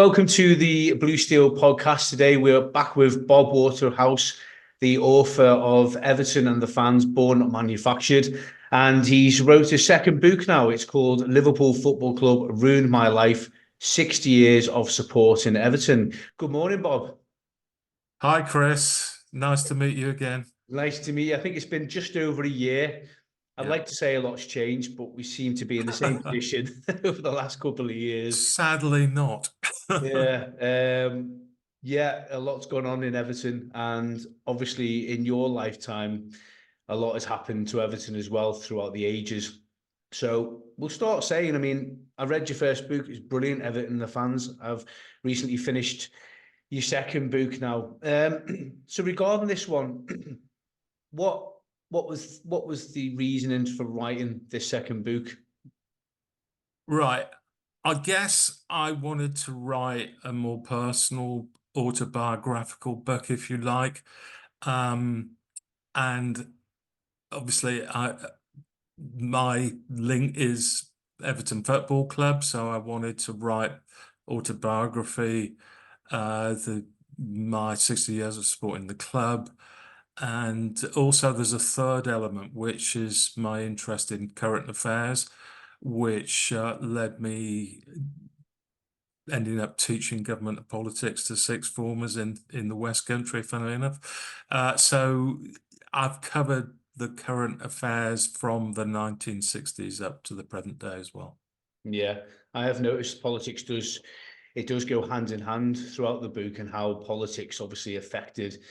welcome to the Blue Steel podcast. Today we're back with Bob Waterhouse, the author of Everton and the Fans, Born Not Manufactured. And he's wrote a second book now. It's called Liverpool Football Club Ruined My Life, 60 Years of Support in Everton. Good morning, Bob. Hi, Chris. Nice to meet you again. Nice to meet you. I think it's been just over a year. I'd Yeah. like to say a lot's changed, but we seem to be in the same position over the last couple of years. Sadly not. Yeah, yeah, a lot's gone on in Everton, and obviously in your lifetime, a lot has happened to Everton as well throughout the ages. So we'll start saying, I mean, I read your first book, it's brilliant, Everton and the Fans. I've recently finished your second book now. So regarding this one, what was the reasoning for writing this second book? Right. I guess I wanted to write a more personal autobiographical book, if you like. And obviously, my link is Everton Football Club, so I wanted to write autobiography, my 60 years of supporting the club. And also there's a third element, which is my interest in current affairs, which led me ending up teaching government and politics to sixth formers in the West Country, funnily enough. So I've covered the current affairs from the 1960s up to the present day as well. Yeah, I have noticed politics does go hand in hand throughout the book, and how politics obviously affected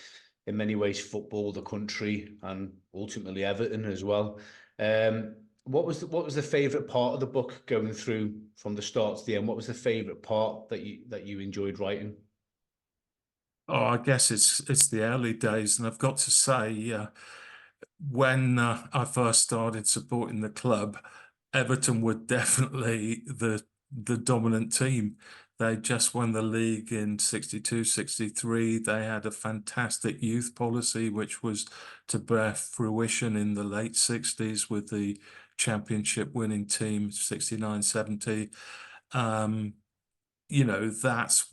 in many ways football, the country, and ultimately Everton as well. What was the favourite part of the book going through from the start to the end? What was the favourite part that you enjoyed writing? Oh, I guess it's the early days, and I've got to say, when I first started supporting the club, Everton were definitely the dominant team. They just won the league in 62, 63. They had a fantastic youth policy, which was to bear fruition in the late 60s with the championship winning team, 69, 70. That's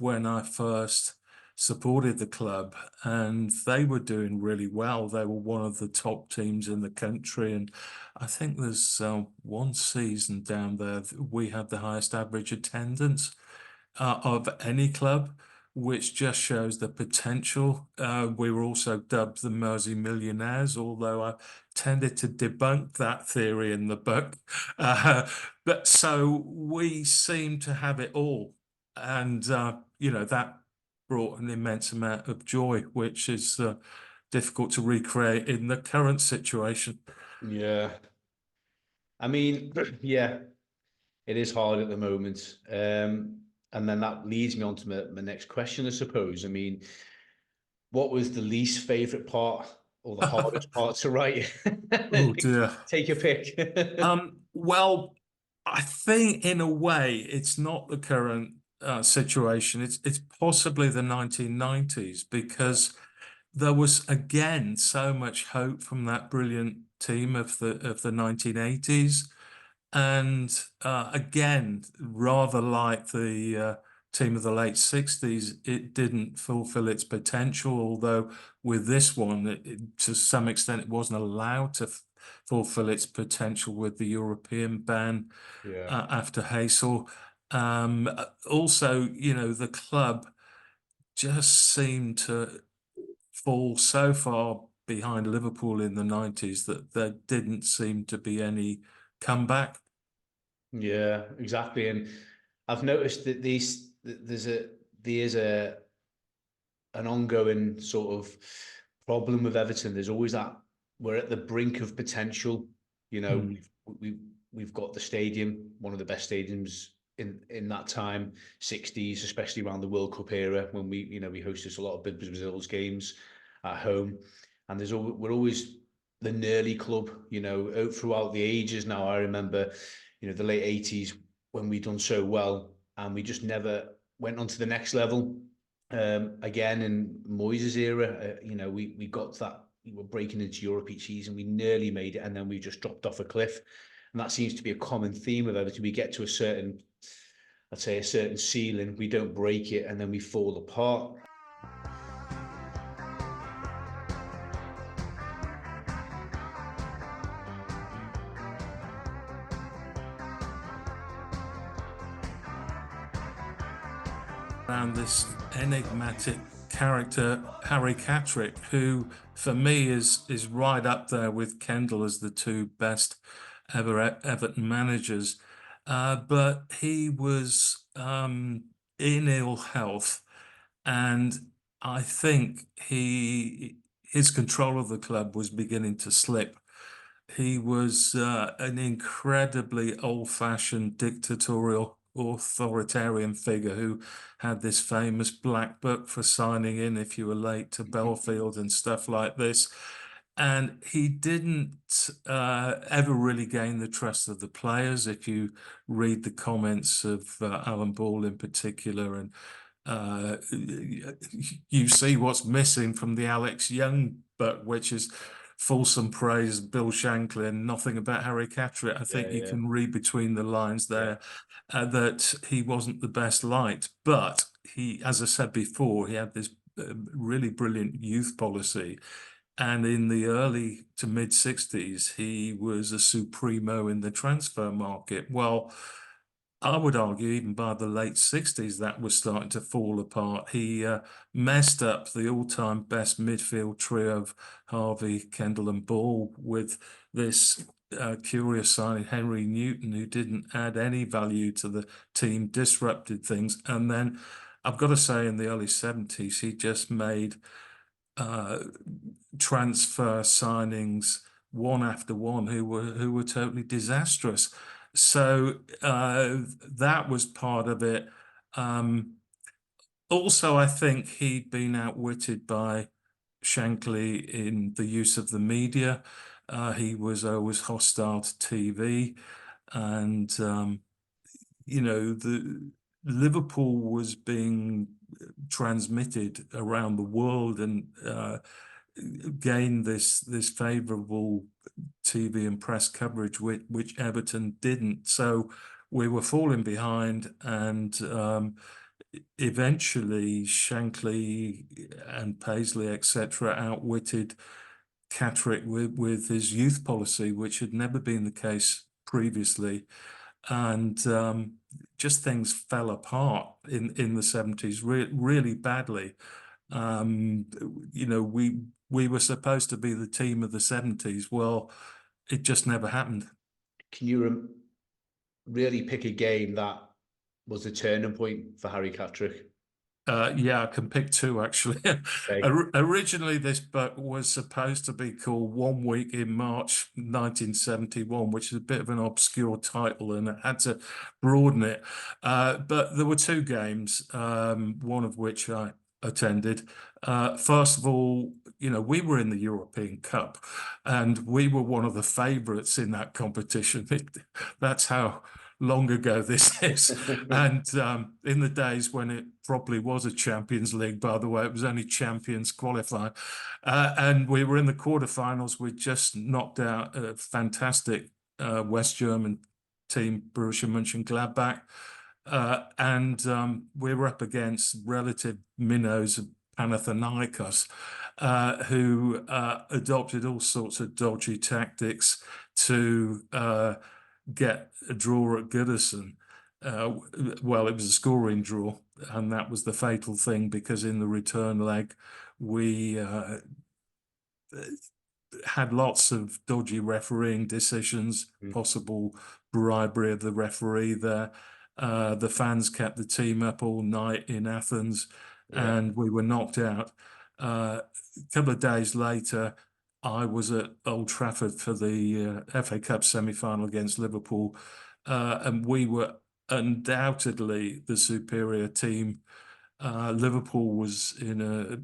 when I first supported the club, and they were doing really well. They were one of the top teams in the country, and I think there's one season down there we had the highest average attendance of any club, which just shows the potential. We were also dubbed the Mersey Millionaires, although I tended to debunk that theory in the book. But so we seem to have it all. And, that brought an immense amount of joy, which is difficult to recreate in the current situation. Yeah, I mean, yeah, it is hard at the moment. And then that leads me on to my next question, I suppose. I mean, what was the least favorite part or the hardest part to write? Oh dear. Take your pick. Well, I think in a way it's not the current situation. It's possibly the 1990s, because there was again so much hope from that brilliant team of the 1980s, and again, rather like the team of the late 60s, it didn't fulfill its potential. Although with this one, to some extent, it wasn't allowed to fulfill its potential with the European ban Yeah. after Hazel. Also, the club just seemed to fall so far behind Liverpool in the 90s that there didn't seem to be any comeback. Yeah, exactly. And I've noticed that there's an ongoing sort of problem with Everton. There's always that we're at the brink of potential. You know, Mm. we've got the stadium, one of the best stadiums in that time, 60s, especially around the World Cup era, when we hosted a lot of Brazil's games at home. And we're always the nearly club, throughout the ages now. I remember, the late 80s when we done so well, and we just never went on to the next level. Again, in Moyes' era, we got that, we were breaking into Europe each season. We nearly made it, and then we just dropped off a cliff. And that seems to be a common theme of Everton. We get to a certain, I'd say, a certain ceiling. We don't break it and then we fall apart. And this enigmatic character, Harry Catterick, who for me is right up there with Kendall as the two best ever Everton managers. But he was in ill health, and I think his control of the club was beginning to slip. He was an incredibly old-fashioned dictatorial authoritarian figure who had this famous black book for signing in if you were late to Belfield and stuff like this. And he didn't ever really gain the trust of the players. If you read the comments of Alan Ball in particular, and you see what's missing from the Alex Young book, which is fulsome praise, Bill Shankly, and nothing about Harry Catterick. I think you can read between the lines there that he wasn't the best liked. But he, as I said before, he had this really brilliant youth policy. And in the early to mid 60s, he was a supremo in the transfer market. Well, I would argue even by the late 60s, that was starting to fall apart. He messed up the all-time best midfield trio of Harvey, Kendall and Ball with this curious signing, Henry Newton, who didn't add any value to the team, disrupted things. And then I've got to say in the early 70s, he just made transfer signings one after one who were totally disastrous. So that was part of it. Also, I think he'd been outwitted by Shankly in the use of the media. He was always hostile to TV, and the Liverpool was being transmitted around the world and gained this favourable TV and press coverage, which Everton didn't. So we were falling behind, and eventually Shankly and Paisley, etc., outwitted Catterick with his youth policy, which had never been the case previously. And just things fell apart in the 70s really badly. We were supposed to be the team of the 70s. Well, it just never happened. Can you really pick a game that was the turning point for Harry Catterick? Yeah, I can pick two actually. Okay. Originally, this book was supposed to be called One Week in March 1971, which is a bit of an obscure title, and I had to broaden it. But there were two games, one of which I attended. First of all, we were in the European Cup, and we were one of the favourites in that competition. That's how long ago this is. And in the days when it probably was a Champions League, by the way, it was only Champions qualifying. And we were in the quarterfinals. We just knocked out a fantastic West German team, Borussia Mönchengladbach. And we were up against relative minnows of Panathinaikos, who adopted all sorts of dodgy tactics to get a draw at Goodison. Well, it was a scoring draw, and that was the fatal thing, because in the return leg, we had lots of dodgy refereeing decisions, possible bribery of the referee there. The fans kept the team up all night in Athens, and we were knocked out. A couple of days later, I was at Old Trafford for the FA Cup semi-final against Liverpool, and we were undoubtedly the superior team. Liverpool was in a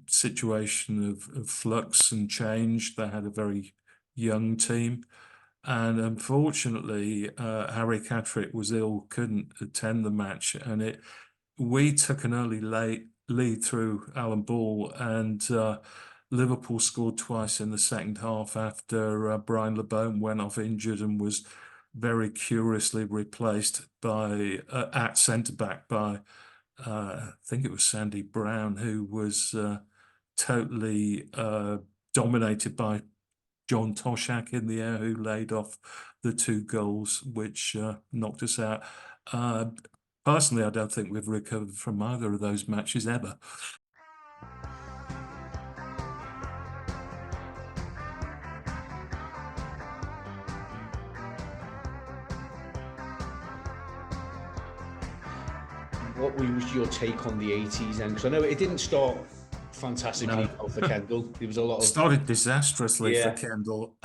situation of flux and change. They had a very young team, and unfortunately, Harry Catterick was ill, couldn't attend the match, and we took an early lead through Alan Ball, and Liverpool scored twice in the second half after Brian LeBone went off injured and was very curiously replaced by at centre back by I think it was Sandy Brown, who was totally dominated by John Toshak in the air, who laid off the 2 goals, which knocked us out. Personally, I don't think we've recovered from either of those matches ever. What was your take on the 80s then? Because I know it didn't start fantastically well for Kendall. There was a lot of started disastrously for Yeah. Kendall,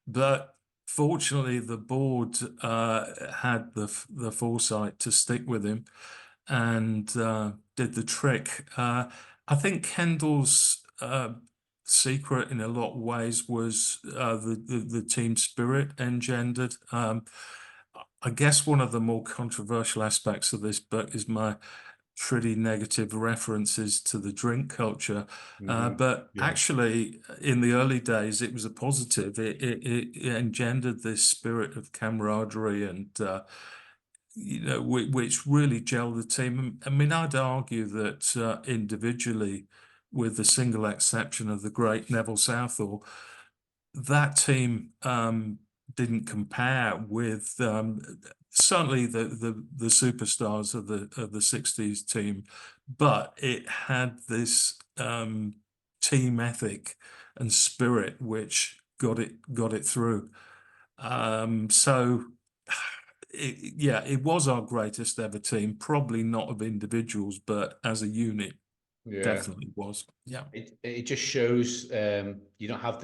but fortunately the board had the foresight to stick with him and did the trick. I think Kendall's secret in a lot of ways was the team spirit engendered. I guess one of the more controversial aspects of this book is my pretty negative references to the drink culture. But Yeah. actually, in the early days, it was a positive. It engendered this spirit of camaraderie and, which really gelled the team. I mean, I'd argue that individually, with the single exception of the great Neville Southall, that team didn't compare with certainly the superstars of the 60s team, but it had this team ethic and spirit which got it through. So it was our greatest ever team, probably not of individuals, but as a unit, definitely was. Yeah. It just shows you don't have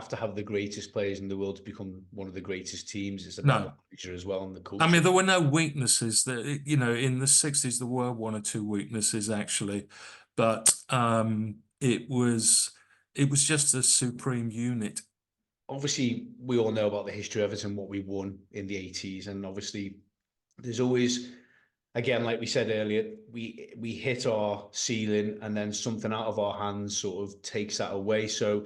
to have the greatest players in the world to become one of the greatest teams. It's about the culture as well and the culture. I mean, there were no weaknesses. That in the 60s there were 1 or 2 weaknesses actually, but it was just a supreme unit. Obviously, we all know about the history of Everton, what we won in the 80s, and obviously there's always, again, like we said earlier, we hit our ceiling and then something out of our hands sort of takes that away. So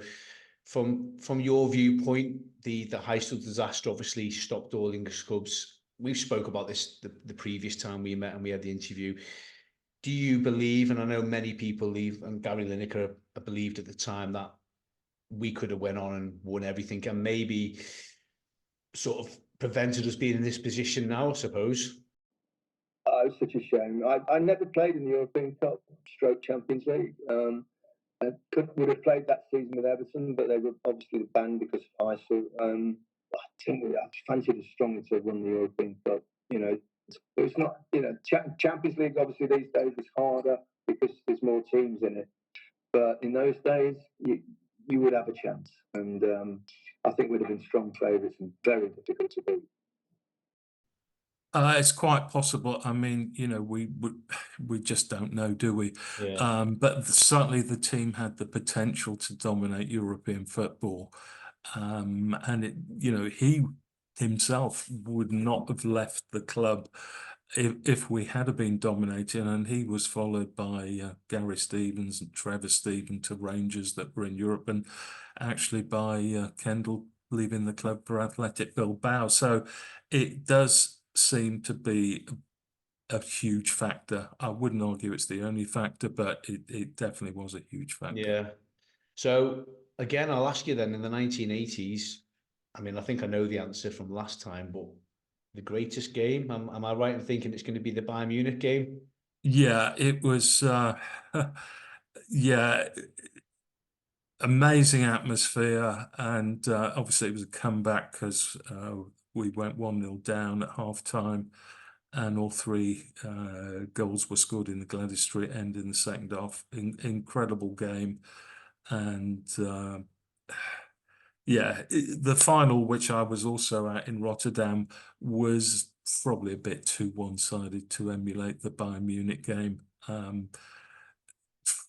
from your viewpoint, the Heysel disaster obviously stopped all English clubs. We've spoke about this the previous time we met and we had the interview. Do you believe, and I know many people believe, and Gary Lineker believed at the time, that we could have went on and won everything and maybe sort of prevented us being in this position now, I suppose? Oh, it's such a shame. I never played in the European Cup stroke Champions League. I would have played that season with Everton, but they were obviously banned because of ISIL. I think I fancied us strongly to have won the European Cup. It's not, Champions League obviously these days is harder because there's more teams in it. But in those days, you would have a chance. And I think we'd have been strong favourites and very difficult to beat. It's quite possible. I mean, we just don't know, do we? Yeah. But certainly the team had the potential to dominate European football. And he himself would not have left the club if we had been dominating. And he was followed by Gary Stevens and Trevor Stephen to Rangers that were in Europe, and actually by Kendall leaving the club for Athletic Bilbao. So it does seem to be a huge factor. I wouldn't argue it's the only factor, but it definitely was a huge factor. Yeah. So again, I'll ask you then, in the 1980s, I mean, I think I know the answer from last time, but the greatest game, am I right in thinking it's going to be the Bayern Munich game? Yeah, it was, yeah, amazing atmosphere. And obviously it was a comeback because we went 1-0 down at half time, and all 3 goals were scored in the Gladys Street end in the second half. Incredible game. And yeah, the final, which I was also at in Rotterdam, was probably a bit too one-sided to emulate the Bayern Munich game.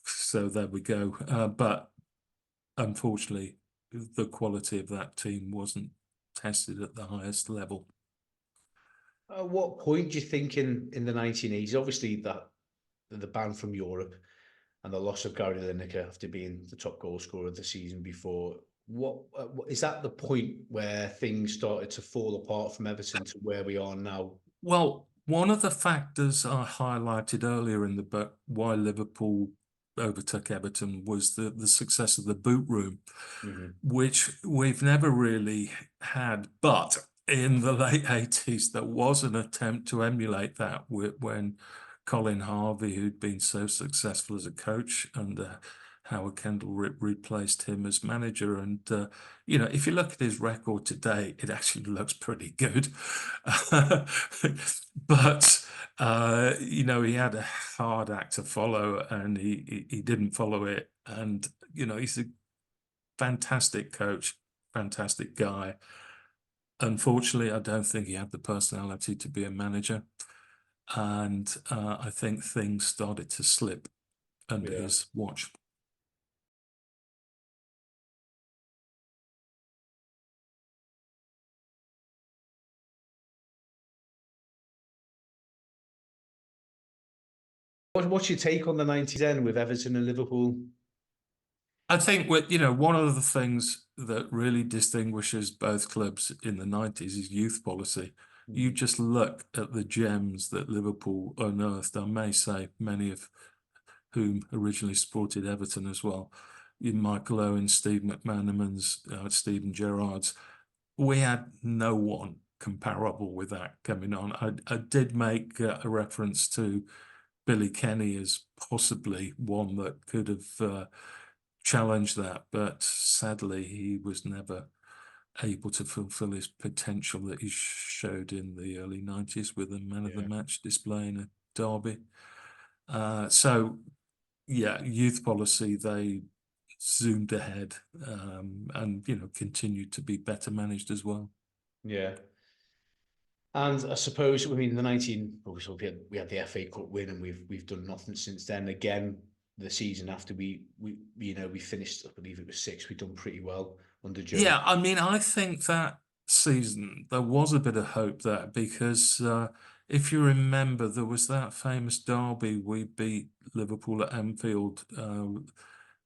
So there we go. But unfortunately, the quality of that team wasn't tested at the highest level. At what point do you think in the 1980s, obviously that the ban from Europe and the loss of Gary Lineker after being the top goal scorer of the season before, what is that the point where things started to fall apart from Everton to where we are now? Well, one of the factors I highlighted earlier in the book why Liverpool overtook Everton was the success of the boot room, which we've never really had. But in the late 80s, there was an attempt to emulate that when Colin Harvey, who'd been so successful as a coach under Howard Kendall, replaced him as manager. And, if you look at his record today, it actually looks pretty good. But, he had a hard act to follow, and he didn't follow it. And, he's a fantastic coach, fantastic guy. Unfortunately, I don't think he had the personality to be a manager. And I think things started to slip under his watch. What's your take on the 90s then with Everton and Liverpool? I think one of the things that really distinguishes both clubs in the 90s is youth policy. You just look at the gems that Liverpool unearthed. I may say many of whom originally supported Everton as well. Michael Owen, Steve McManamans, Stephen Gerrard's. We had no one comparable with that coming on. I did make a reference to Billy Kenny as possibly one that could have challenged that, but sadly he was never able to fulfill his potential that he showed in the early 90s with a man of the match display in a derby. So yeah, youth policy, they zoomed ahead, and continued to be better managed as well. Yeah. And I suppose, the 19, obviously we had the FA Cup win, and we've done nothing since then. Again, the season after we finished, I believe it was 6th, we've done pretty well under Joe. Yeah, I think that season there was a bit of hope there because if you remember, there was that famous derby we beat Liverpool at Anfield.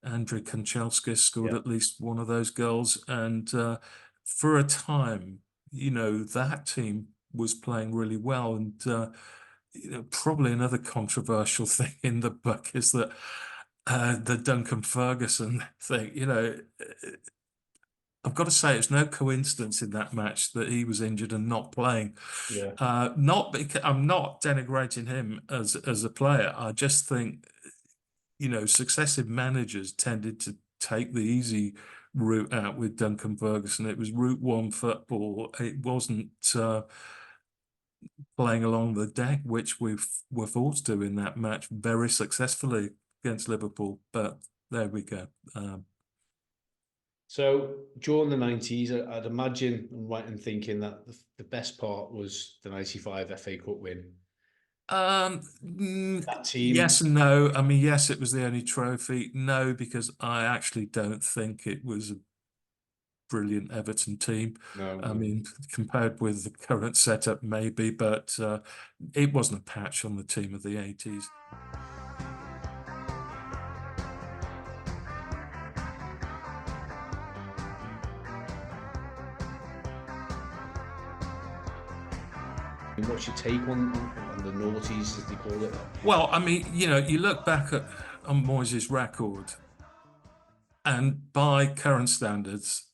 Andrew Kanchelskis scored at least one of those goals, and for a time, that team was playing really well. And probably another controversial thing in the book is that the Duncan Ferguson thing. I've got to say, it's no coincidence in that match that he was injured and not playing. Not because I'm not denigrating him as a player. I just think, successive managers tended to take the easy route out with Duncan Ferguson. It was route one football. It wasn't playing along the deck, which we were forced to in that match very successfully against Liverpool. But there we go. So during the 90s, I'd imagine I'm right in thinking that the best part was the 95 FA Cup win. That team. Yes and no. Yes, it was the only trophy. No, because I actually don't think it was a brilliant Everton team. No. Compared with the current setup, maybe, but it wasn't a patch on the team of the 80s. What's your take on the noughties, as they call it? Well, you look back on Moyes' record, and by current standards,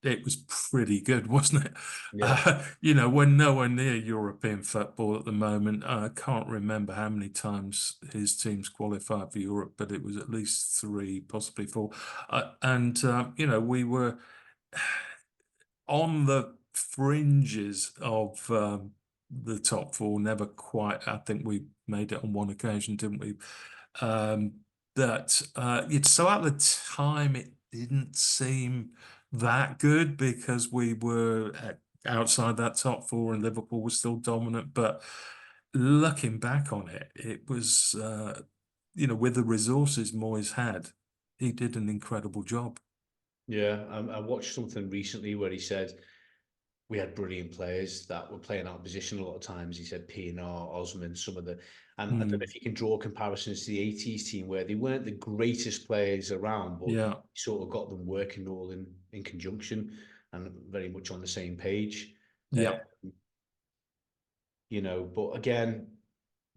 it was pretty good, wasn't it? We're nowhere near European football at the moment. I can't remember how many times his teams qualified for Europe, but it was at least 3, possibly 4. We were on the fringes of the top 4, never quite. I think we made it on one occasion, didn't we? So at the time, it didn't seem that good because we were outside that top 4 and Liverpool was still dominant. But looking back on it, it was, with the resources Moyes had, he did an incredible job. Yeah, I watched something recently where he said we had brilliant players that were playing out of position a lot of times. He said Pienaar, Osman, some of the, and I don't know if you can draw comparisons to the 80s team where they weren't the greatest players around, but Yeah. you sort of got them working all in conjunction and very much on the same page. Yeah. You know, but again,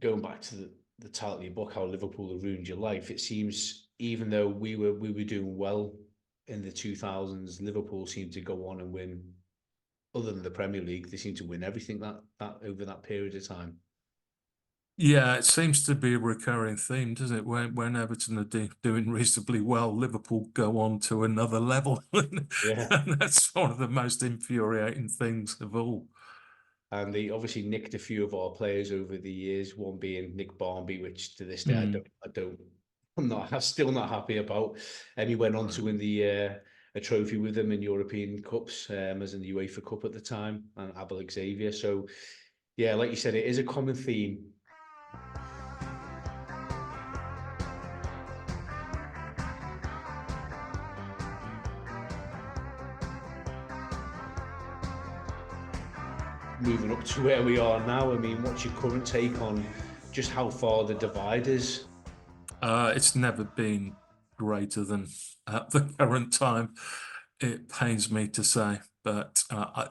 going back to the title of your book, How Liverpool Have Ruined Your Life, it seems even though we were doing well in the 2000s, Liverpool seemed to go on and win. Other than the Premier League, they seem to win everything that over that period of time. Yeah, it seems to be a recurring theme, doesn't it? When Everton are doing reasonably well, Liverpool go on to another level. Yeah. And that's one of the most infuriating things of all. And they obviously nicked a few of our players over the years, one being Nick Barmby, which to this day I'm still not happy about. And he went on to win a trophy with them in European Cups, as in the UEFA Cup at the time, and Abel Xavier. So yeah, like you said, it is a common theme. Moving up to where we are now, I mean, what's your current take on just how far the divide is? It's never been greater than at the current time. It pains me to say, but I've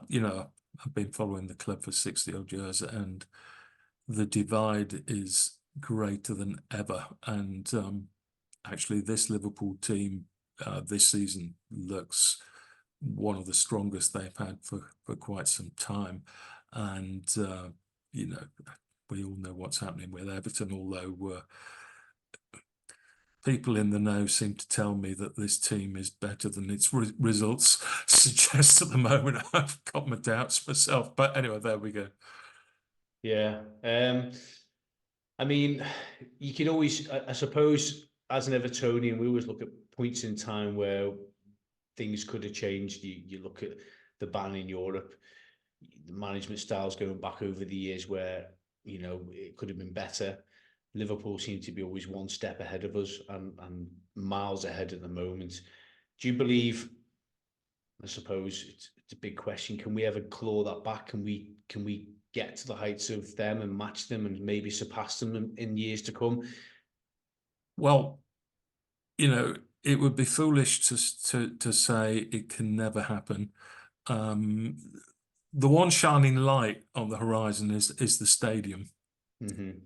been following the club for 60 odd years, and the divide is greater than ever. And actually, this Liverpool team this season looks one of the strongest they've had for quite some time. And we all know what's happening with Everton, although people in the know seem to tell me that this team is better than its results suggest at the moment. I've got my doubts myself, but anyway, there we go. Yeah. I mean, you can always, I suppose, as an Evertonian, we always look at points in time where things could have changed. You look at the ban in Europe, the management styles going back over the years where, you know, it could have been better. Liverpool seem to be always one step ahead of us and miles ahead at the moment. Do you believe, I suppose it's a big question, can we ever claw that back? Can we get to the heights of them and match them and maybe surpass them in years to come? Well, it would be foolish to say it can never happen. The one shining light on the horizon is the stadium.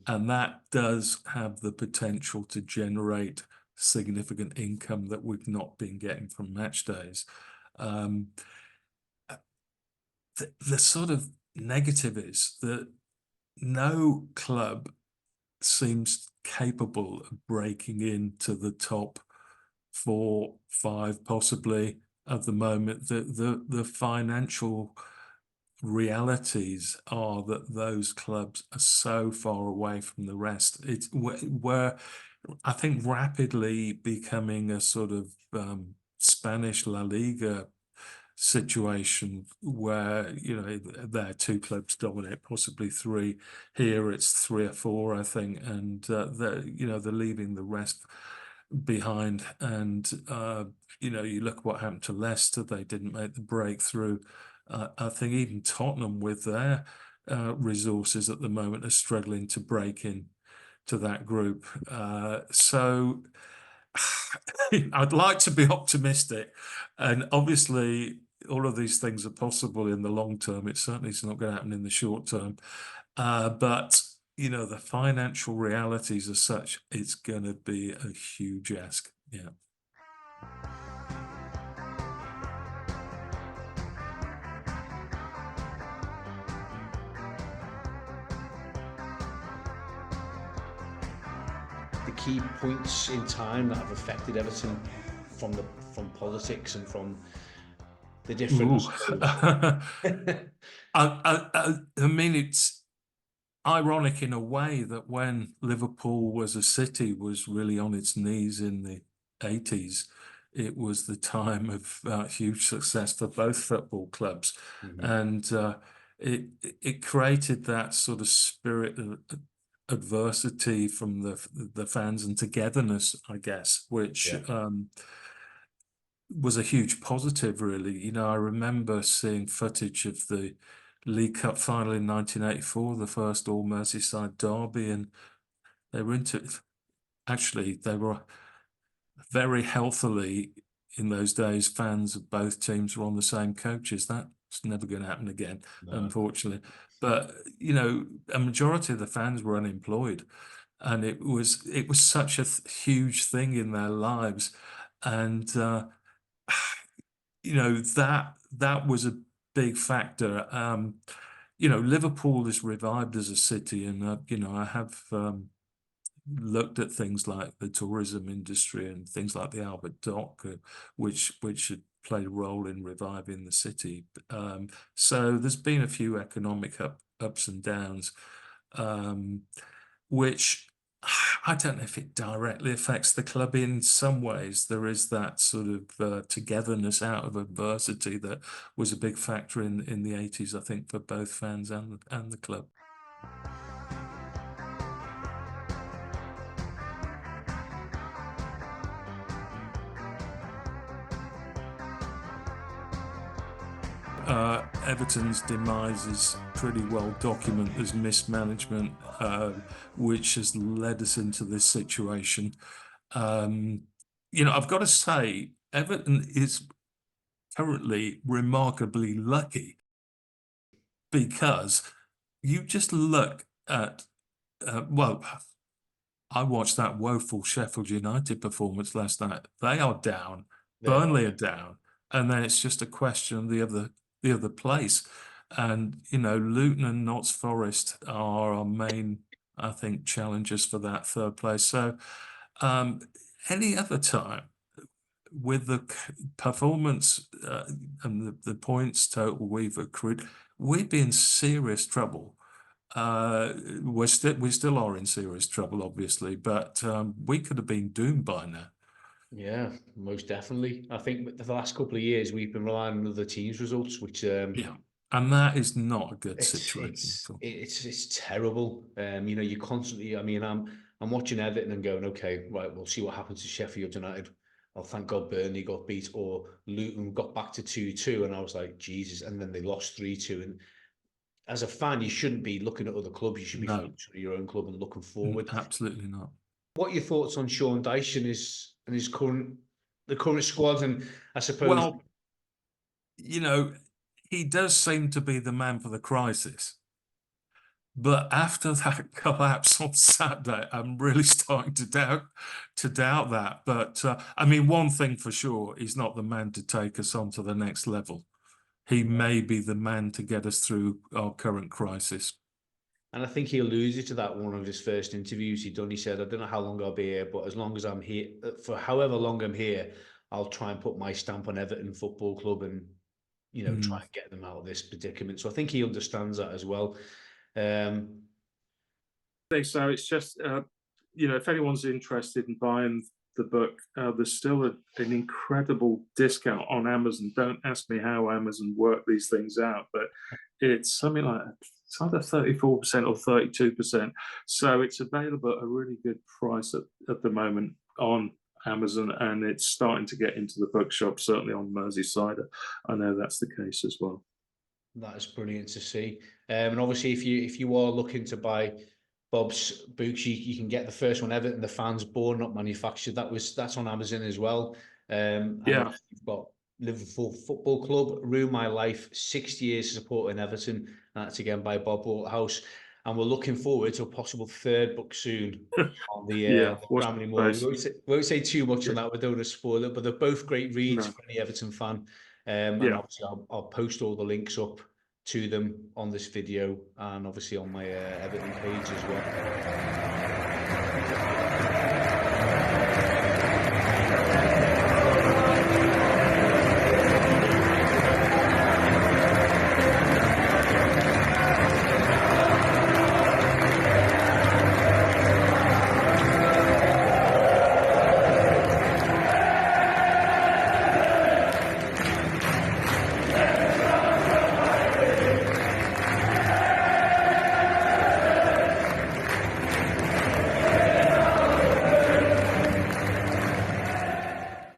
And that does have the potential to generate significant income that we've not been getting from match days. The sort of negative is that no club seems capable of breaking into the top 4, 5, possibly at the moment. The financial realities are that those clubs are so far away from the rest. We're I think rapidly becoming a sort of Spanish La Liga situation where there are 2 clubs dominate, possibly 3. Here it's 3 or 4, I think, and they're leaving the rest behind. And you look what happened to Leicester; they didn't make the breakthrough. I think even Tottenham, with their resources at the moment, are struggling to break in to that group. So I'd like to be optimistic, and obviously all of these things are possible in the long term. It certainly is not going to happen in the short term. But the financial realities are such, it's going to be a huge ask. Yeah. The key points in time that have affected Everton from politics and from the different. I mean, it's ironic in a way that when Liverpool was a city was really on its knees in the 80s, it was the time of huge success for both football clubs. And it created that sort of spirit of adversity from the fans and togetherness, I guess, which was a huge positive, really. You know, I remember seeing footage of the League Cup final in 1984, the first all Merseyside derby, and they were into it. Actually, they were very healthily in those days. Fans of both teams were on the same coaches. That's never going to happen again, No. unfortunately. But you know, a majority of the fans were unemployed, and it was such a huge thing in their lives, and you know, that was a big factor. You know, Liverpool is revived as a city, and you know, I have looked at things like the tourism industry and things like the Albert Dock, which had played a role in reviving the city. So there's been a few economic ups and downs, which I don't know if it directly affects the club. In some ways, there is that sort of togetherness out of adversity that was a big factor in the 80s, I think, for both fans and the club. Everton's demise is pretty well documented. There's mismanagement, which has led us into this situation. You know, I've got to say, Everton is currently remarkably lucky, because you just look at, well, I watched that woeful Sheffield United performance last night. They are down, Burnley are down, and then it's just a question of the other place. And you know, Luton and Notts Forest are our main, I think, challengers for that third place. So any other time, with the performance and the points total we've accrued, we'd be in serious trouble. We still are in serious trouble, obviously, but we could have been doomed by now. Yeah, most definitely. I think the last couple of years we've been relying on other teams' results, which Yeah, and that is not a good situation. It's terrible. You know, you constantly. I mean, I'm watching Everton and going, okay, right, we'll see what happens to Sheffield United. Oh, thank God Burnley got beat, or Luton got back to 2-2, and I was like, Jesus, and then they lost 3-2. And as a fan, you shouldn't be looking at other clubs. You should be focusing on your own club and looking forward. Absolutely not. What are your thoughts on Sean Dyche and his current squad? And I suppose, well, you know, he does seem to be the man for the crisis. But after that collapse on Saturday, I'm really starting to doubt that. But I mean, one thing for sure, he's not the man to take us on to the next level. He may be the man to get us through our current crisis. And I think he alluded to that one of his first interviews he'd done. He said, I don't know how long I'll be here, but as long as I'm here, for however long I'm here, I'll try and put my stamp on Everton Football Club and, you know, try and get them out of this predicament. So I think he understands that as well. I think so. It's just, you know, if anyone's interested in buying the book, there's still an incredible discount on Amazon. Don't ask me how Amazon work these things out, but it's something like, it's either 34% or 32%. So it's available at a really good price at the moment on Amazon, and it's starting to get into the bookshop, certainly on Merseyside. I know that's the case as well. That is brilliant to see. And obviously, if you are looking to buy Bob's books, you can get the first one, Everton, the Fans Born Not Manufactured. That's on Amazon as well. And you've got Liverpool Football Club, Ruin My Life, 60 years supporting Everton. That's again by Bob Waterhouse. And we're looking forward to a possible third book soon on the Bramley Moor. We won't say too much on that. We don't want to spoil it, but they're both great reads for any Everton fan. And obviously I'll post all the links up to them on this video and obviously on my Everton page as well.